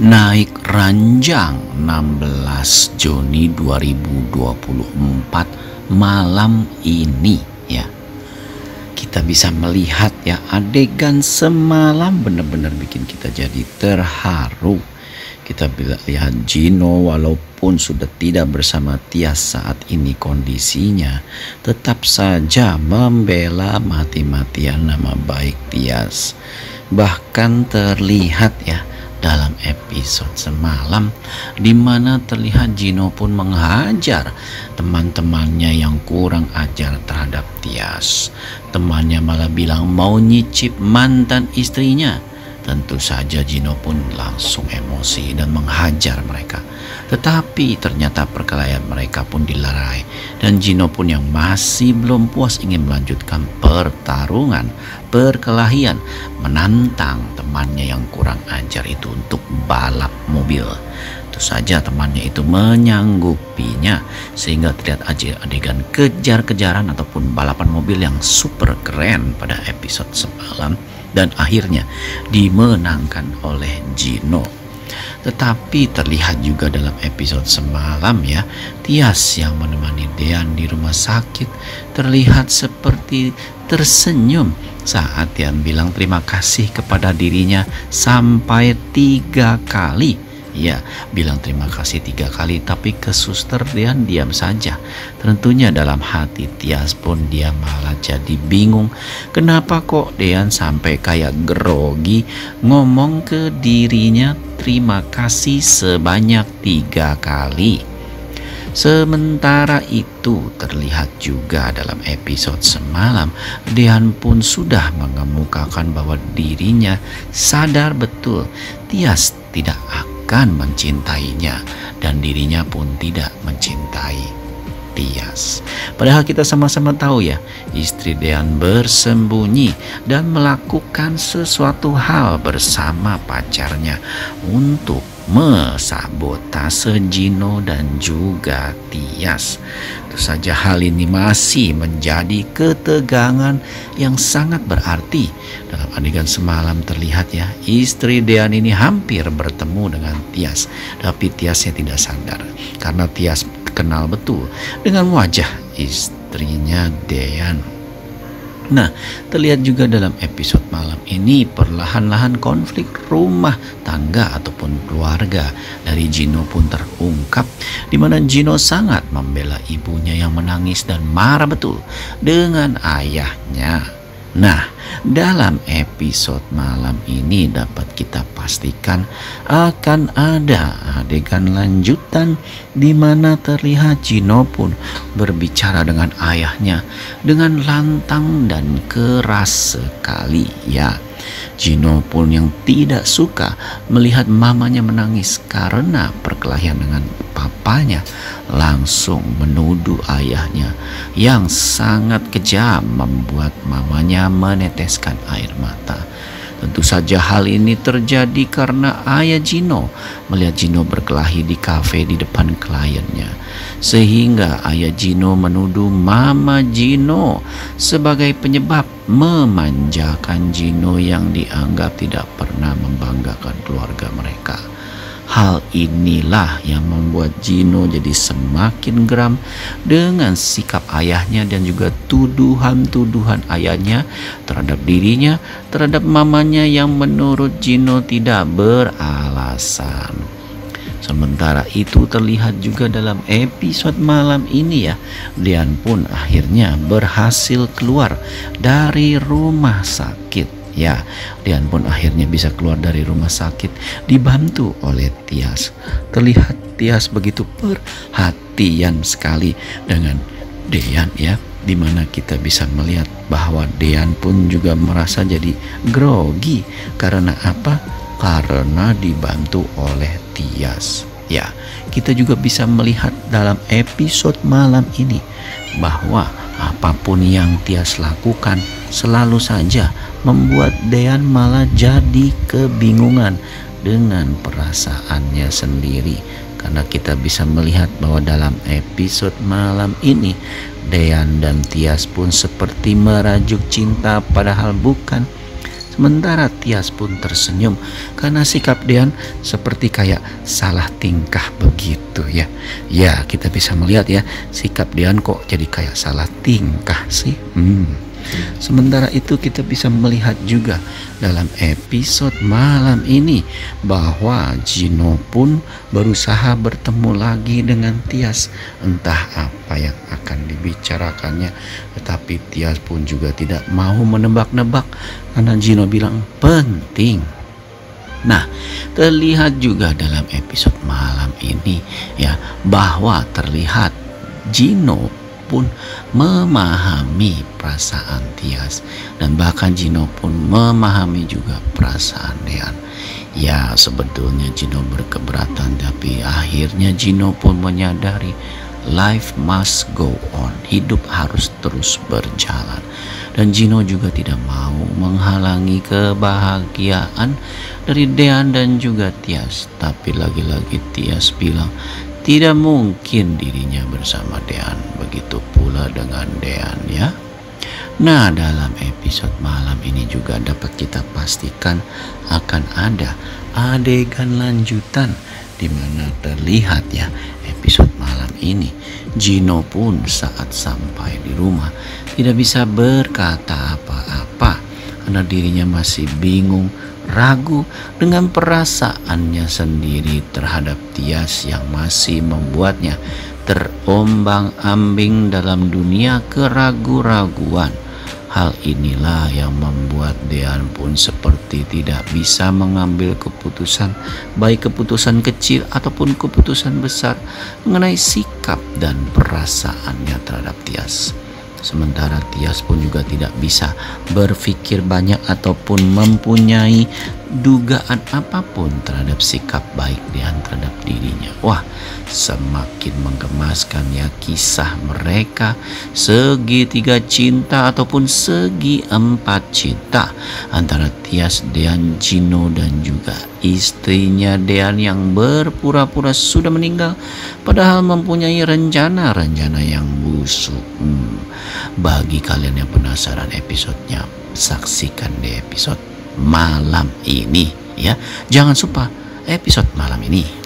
Naik ranjang 16 Juni 2024 malam ini ya. Kita bisa melihat ya adegan semalam benar-benar bikin kita jadi terharu. Kita bisa lihat Gino walaupun sudah tidak bersama Tias saat ini kondisinya, tetap saja membela mati-matian nama baik Tias. Bahkan terlihat ya dalam episode semalam di mana terlihat Gino pun menghajar teman-temannya yang kurang ajar terhadap Tias. Temannya malah bilang mau nyicip mantan istrinya. Tentu saja Gino pun langsung emosi dan menghajar mereka. Tetapi ternyata perkelahian mereka pun dilerai. Dan Gino pun yang masih belum puas ingin melanjutkan perkelahian menantang temannya yang kurang ajar itu untuk balap mobil. Tentu saja temannya itu menyanggupinya sehingga terlihat adegan kejar-kejaran ataupun balapan mobil yang super keren pada episode semalam. Dan akhirnya dimenangkan oleh Gino. Tetapi terlihat juga dalam episode semalam ya, Tias yang menemani Dean di rumah sakit terlihat seperti tersenyum saat Dean bilang terima kasih kepada dirinya sampai 3 kali. Ya, bilang terima kasih 3 kali, tapi ke suster Dean diam saja. Tentunya dalam hati Tias pun dia malah jadi bingung. Kenapa kok Dean sampai kayak grogi ngomong ke dirinya terima kasih sebanyak 3 kali. Sementara itu terlihat juga dalam episode semalam Dean pun sudah mengemukakan bahwa dirinya sadar betul Tias tidak akan mencintainya dan dirinya pun tidak mencintai Tias. Padahal kita sama-sama tahu ya, istri Dean bersembunyi dan melakukan sesuatu hal bersama pacarnya untuk mensabotase Gino dan juga Tias. Tentu saja hal ini masih menjadi ketegangan yang sangat berarti. Dalam adegan semalam terlihat ya, istri Dean ini hampir bertemu dengan Tias, tapi Tiasnya tidak sadar karena Tias kenal betul dengan wajah istrinya Dean. Nah, terlihat juga dalam episode malam ini perlahan-lahan konflik rumah tangga ataupun keluarga dari Gino pun terungkap, di mana Gino sangat membela ibunya yang menangis dan marah betul dengan ayahnya. Nah, dalam episode malam ini dapat kita pastikan akan ada adegan lanjutan di mana terlihat Gino pun berbicara dengan ayahnya dengan lantang dan keras sekali ya. Gino pun yang tidak suka melihat mamanya menangis karena perkelahian dengan papanya langsung menuduh ayahnya yang sangat kejam membuat mamanya meneteskan air mata. Tentu saja hal ini terjadi karena ayah Gino melihat Gino berkelahi di kafe di depan kliennya. Sehingga ayah Gino menuduh mama Gino sebagai penyebab memanjakan Gino yang dianggap tidak pernah membanggakan keluarga mereka. Hal inilah yang membuat Gino jadi semakin geram dengan sikap ayahnya dan juga tuduhan-tuduhan ayahnya terhadap dirinya, terhadap mamanya yang menurut Gino tidak beralasan. Sementara itu terlihat juga dalam episode malam ini ya, Dean pun akhirnya berhasil keluar dari rumah sakit. Ya, Dean pun akhirnya bisa keluar dari rumah sakit dibantu oleh Tias. Terlihat Tias begitu perhatian sekali dengan Dean ya, dimana kita bisa melihat bahwa Dean pun juga merasa jadi grogi. Karena apa? Karena dibantu oleh Tias. Ya, kita juga bisa melihat dalam episode malam ini bahwa apapun yang Tias lakukan selalu saja membuat Dean malah jadi kebingungan dengan perasaannya sendiri. Karena kita bisa melihat bahwa dalam episode malam ini Dean dan Tias pun seperti merajuk cinta padahal bukan. Sementara Tias pun tersenyum karena sikap Dean seperti kayak salah tingkah begitu ya. Ya, kita bisa melihat ya, sikap Dean kok jadi kayak salah tingkah sih. Sementara itu kita bisa melihat juga dalam episode malam ini bahwa Gino pun berusaha bertemu lagi dengan Tias. Entah apa yang akan dibicarakannya, tetapi Tias pun juga tidak mau menebak-nebak karena Gino bilang penting. Nah, terlihat juga dalam episode malam ini ya, bahwa terlihat Gino pun memahami perasaan Tias, dan bahkan Gino pun memahami juga perasaan Dean. Ya, sebetulnya Gino berkeberatan, tapi akhirnya Gino pun menyadari life must go on, hidup harus terus berjalan. Dan Gino juga tidak mau menghalangi kebahagiaan dari Dean dan juga Tias. Tapi lagi-lagi Tias bilang tidak mungkin dirinya bersama Dean, begitu pula dengan Dean ya. Nah, dalam episode malam ini juga dapat kita pastikan akan ada adegan lanjutan di mana terlihat ya, episode malam ini Gino pun saat sampai di rumah tidak bisa berkata apa-apa karena dirinya masih bingung, ragu dengan perasaannya sendiri terhadap Tias yang masih membuatnya terombang-ambing dalam dunia keraguan-raguan. Hal inilah yang membuat Dean pun seperti tidak bisa mengambil keputusan, baik keputusan kecil ataupun keputusan besar mengenai sikap dan perasaannya terhadap Tias. Sementara Tias pun juga tidak bisa berpikir banyak ataupun mempunyai dugaan apapun terhadap sikap baik Dean terhadap dirinya. Wah, semakin menggemaskan ya kisah mereka, segitiga cinta ataupun segi empat cinta antara Tias, Dean, Gino dan juga istrinya Dean yang berpura-pura sudah meninggal padahal mempunyai rencana-rencana yang busuk. Bagi kalian yang penasaran episodenya, saksikan di episode malam ini ya. Jangan lupa episode malam ini